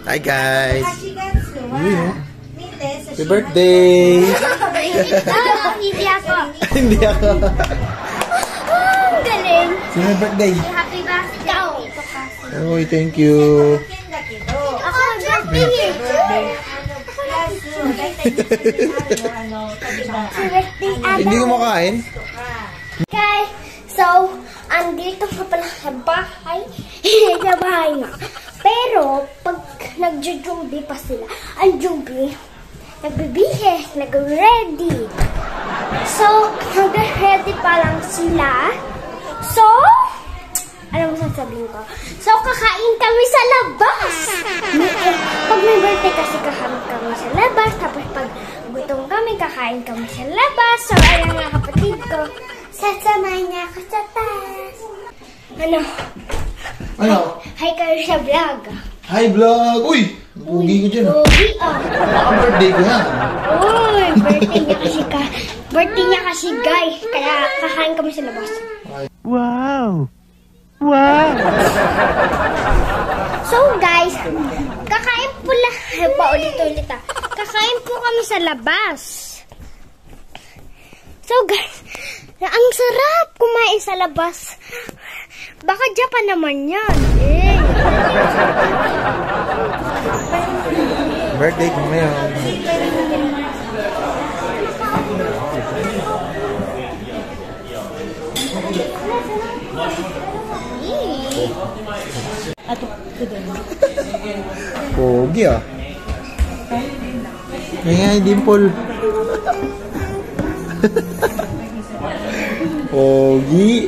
Hi guys! Happy birthday! Hindi ako. Hindi ako. Galing. Sino yung birthday? Happy birthday. Oh, thank you. Ako birthday. Hindi ko makain? Okay, so, andito ka pala sa bahay. Sa bahay nga. Pero, pag nagjo-jumbi pa sila, ang jumbi, nagbibihe, nag-ready. So, nag-ready pa lang sila. So, ano mo sasabihin ko? So, kakain kami sa labas. Pag may birthday kasi kakain kami sa labas. Tapos pag gutom kami, kakain kami sa labas. So, ayan nga kapatid ko. Sasamahin niya ako sa taas. Ano? Ano? Hi kayo sa vlog. Hi vlog! Uy! Pugi ko dyan. Pugi, oh. Baka birthday ko yan. Uy, birthday niya kasi guys. Kaya kakain kami sa labas. Wow! Wow! So guys, kakain po lang. Paulit-ulit ah. Kakain po kami sa labas. So guys, ang sarap kumain sa labas. Baka Japan naman yan. Eh. Birthday ko ngayon. Pogi ah. Ngay dimple. Pogi.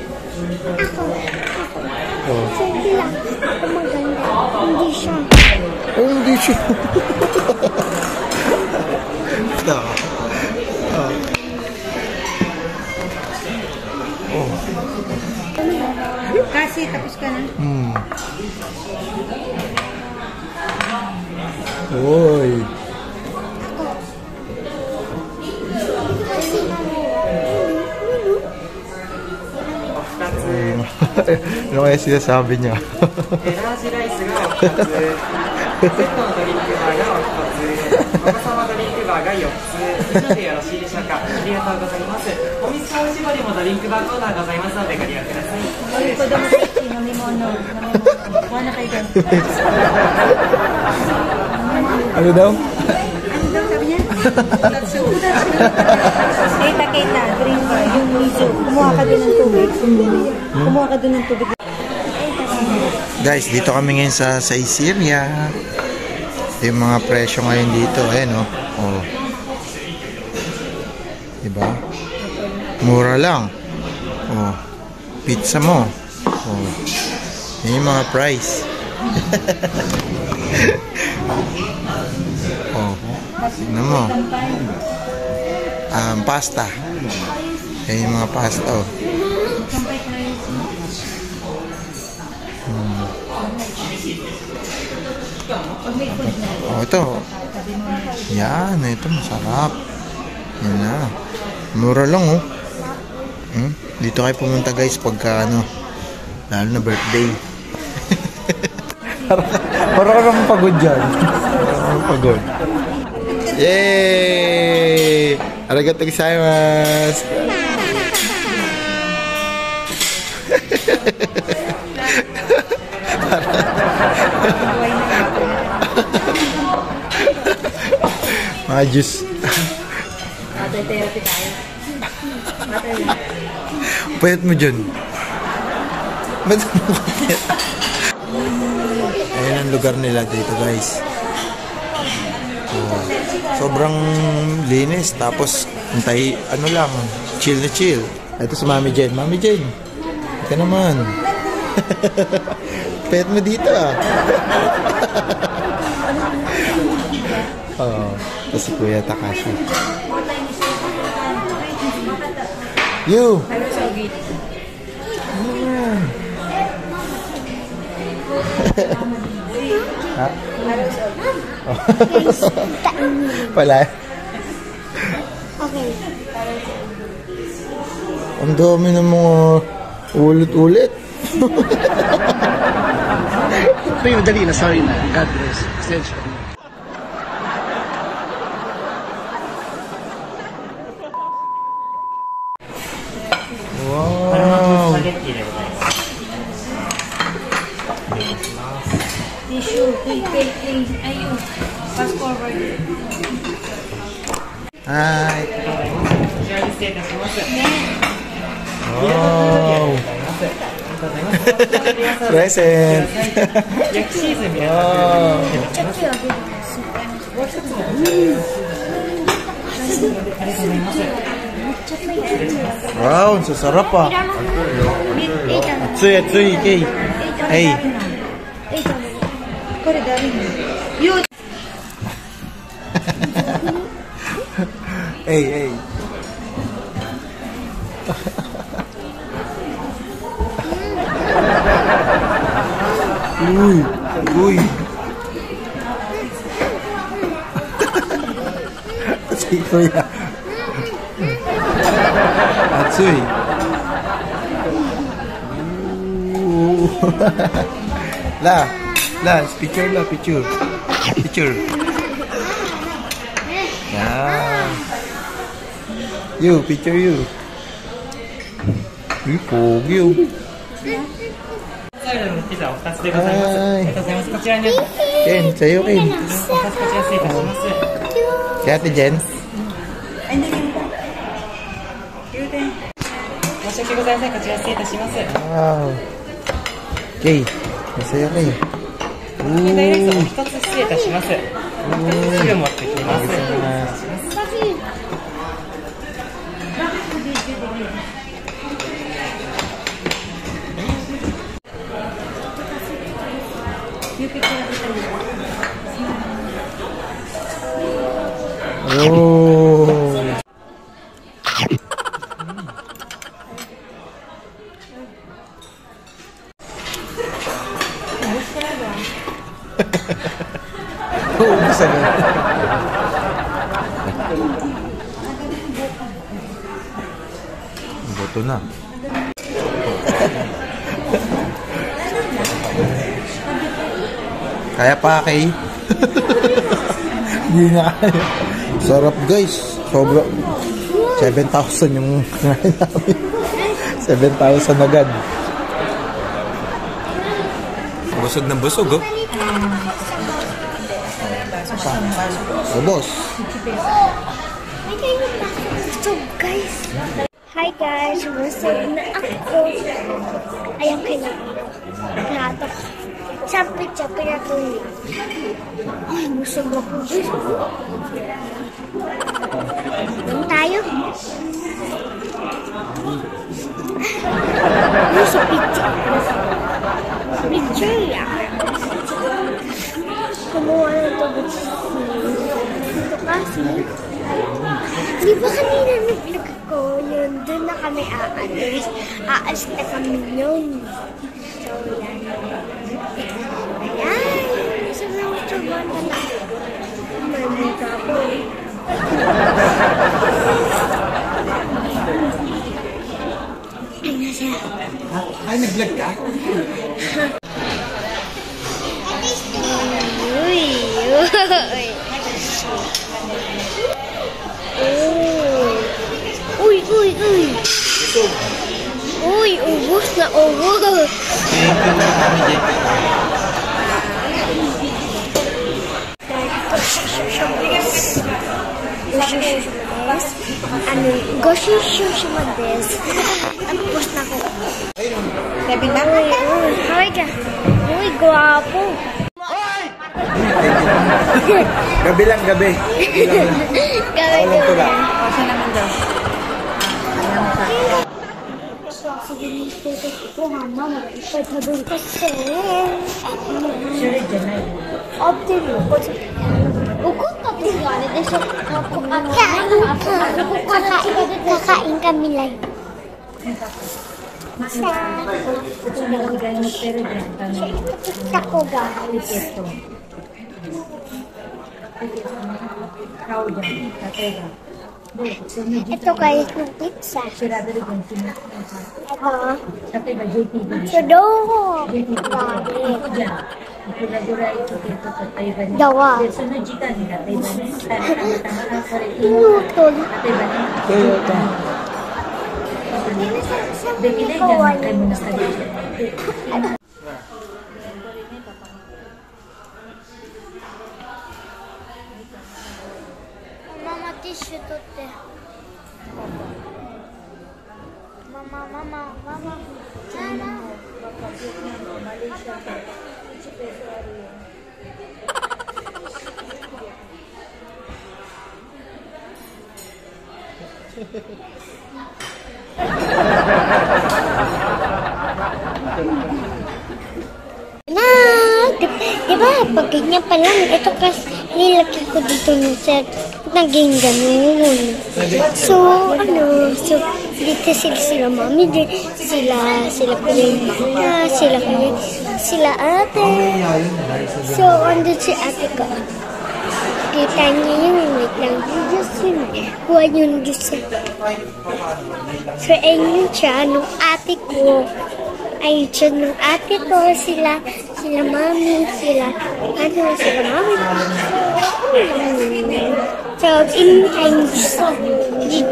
Oh. Sige lang. Ako maganda. Hindi siya. Oh, hindi siya. Oh. Kasi tapos ka na. Oy. Ano kaya sinasabi niya? Energy riceが2つ、セットのドリンクバーが2つ、お子様ドリンクバーが4つ、以上でよろしいでしょうか。ありがとうございます。お水とおしぼりもドリンクバーコーナーございますのでご利用ください。子供たち飲み物。Kuha na kayo dyan. Ano daw? Ano daw sabi niya? Kita, drink ka, yung miso. Kumuha ka din ng tubig. Kumuha ka din ng tubig. Guys, dito kami ngayon sa Syria. Yung mga presyo ngayon dito, ayan oh. Oh. Diba? Mura lang. Oh. Pizza mo. Oh. Yan yung mga price. Oh. Ano mo? Pasta. Yan yung mga pasta oh. Oh, ito. Yan, ito masarap. Yan na. Mura lang oh. Dito kayo pumunta guys pagka ano, lalo na birthday. Para ka naman pagod dyan. Pagod. Yay! Arigatou gozaimasu. Majus. Therapy tayo. Payat mo dyan. Ba't mo payat? Ayan ang lugar nila dito guys. Oh, sobrang linis. Tapos antay, ano lang, chill na chill. Ito si Mami Jen. Mami Jen, ito naman. Payat mo dito ah. Oh, ito si Kuya Takashi. You! Ha? Pala. Okay. Ang dami ng mga ulit-ulit. Ito yung dali na, sorry na. God bless. Essential. Wow! スパゲッティでございます。 Tissue, please. Ayun. Fast forward. Hi! こちらに失礼いたします。 Wow! プ Present! 焼きチーズみたいな Wow! ありがとうございます。 Wow! Sasarap ah! Atsuy, atsuy, Kay! Hey! これ誰に言う Hey, hey! Uy! Uy! Si Kuya! Atsuy! Ooh. La! La! Picture la! Picture! Picture! Yeah! You! Picture you! Uy, pogi oh! サイドのピザお2つでございます。ありがとうございます。こちらにお2つ Ken, sa'yo Ken! こちら失礼いたします。 Si Ate Jen! Ay, hindi yung Yun. 申し訳ございません。こちら失礼いたします。 Wow! Kay! Sa'yo Kay! 現代ライスを1つ失礼いたします。すぐ持ってきます。 Yung picture na kita niya. Oh! Oo, bisa na. Boto na. Kaya pa kay. Hindi na kaya. Sarap guys. Sobra. 7,000 yung kinain namin. 7,000 agad. Busog na busog oh. Oh, boss. So guys, hi guys, busog na ako. Ayaw kailangan. Plato. Sapit-sapit na ito. Ay, busog ako. Doon tayo. Ano sa picture? Picture yan. Kumuha na ito. Ito kasi. Di ba kanina nag-vlog ko yun? Doon na kami aalis. Aalis na kami yun. So, yan. Ayan. Sobrang sobrang na. Mamita po. Ay, nasa. Ay, nag-vlog ka? Uy. Uy. Uy, uy, uy. Uy, ubos na ubos. Goshisho des. Ubos na ko. Sabi na. Uy, hi ka. Uy, guwapo. Gabi lang, gabi. Gabi Walang tula. O, siya naman daw. Kakain kami lang. Kita ko guys. Ikaw dyan. Tatay ka. Ito guys, ng pizza. Sirado rin yung sinat. Ito. Sabi ba, JTV? Sudo. Ito dyan. Ipulagura ito dito sa Taiwan. Dawa. Sunod jika nila Taiwan. Tama-tama ka rin. Pinutol. Taiwan. Toyota. Bigilay dyan. Kayo muna sa dito. Mama, tissue to te. Mama. Mama. Diba, pag ganyan pa lang, ito kasi nilagay ko dito ng set, naging ganun. So, dito sila mami, sila kuya, sila ate. So, andun si ate ko. Kita niya yung wait lang, Diyos yun. Kuha yung Diyos. So, ayun siya, nung ate ko. Ayun siya, nung ate ko, sila mami, sila mami. So, I'm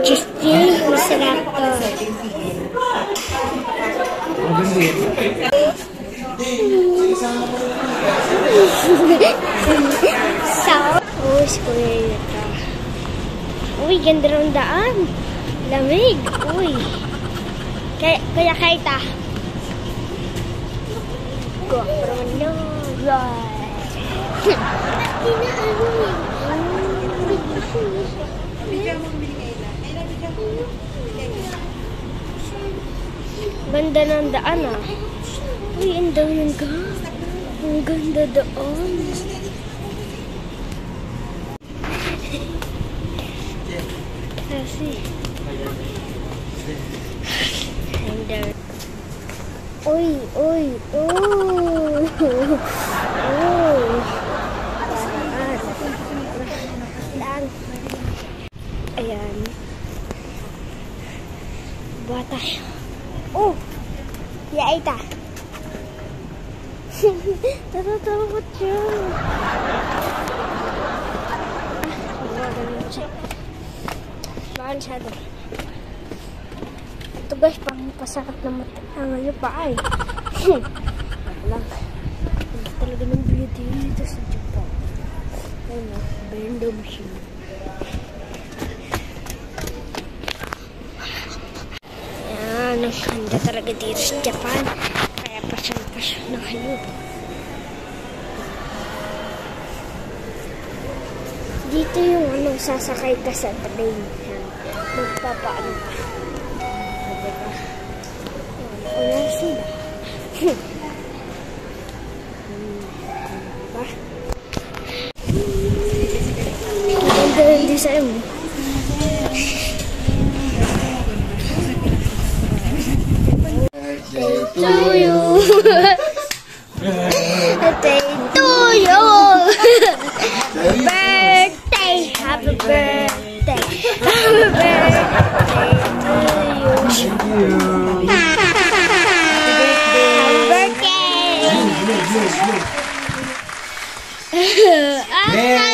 just masarap to. Kuya Yuta. Uy, ganda ng daan. Lamig. Uy. Kaya Kaita. Go. Pero no. Ganda ng daan ah. Uy, ang dami ng gas. Ang ganda doon. Kasi and there. Uy. Lang. Ayan. Buat tayo. Oh! Yaita. Natatakot siya. Baan siya doon. Ito guys, pang pasakit na mata. Ang ano pa ay. Lang. Hindi talaga ng beauty dito sa Japan. Ayun na, bendo machine. Yan, ang ganda talaga dito sa Japan. Kaya pasyon na kayo. Dito yung ano, sasakay ka sa train. Magpapaano ka. Diba? Wala sila. Diba? Ganda yung design mo. Birthday to you. Birthday to you. Happy birthday. Happy birthday to you. Happy birthday.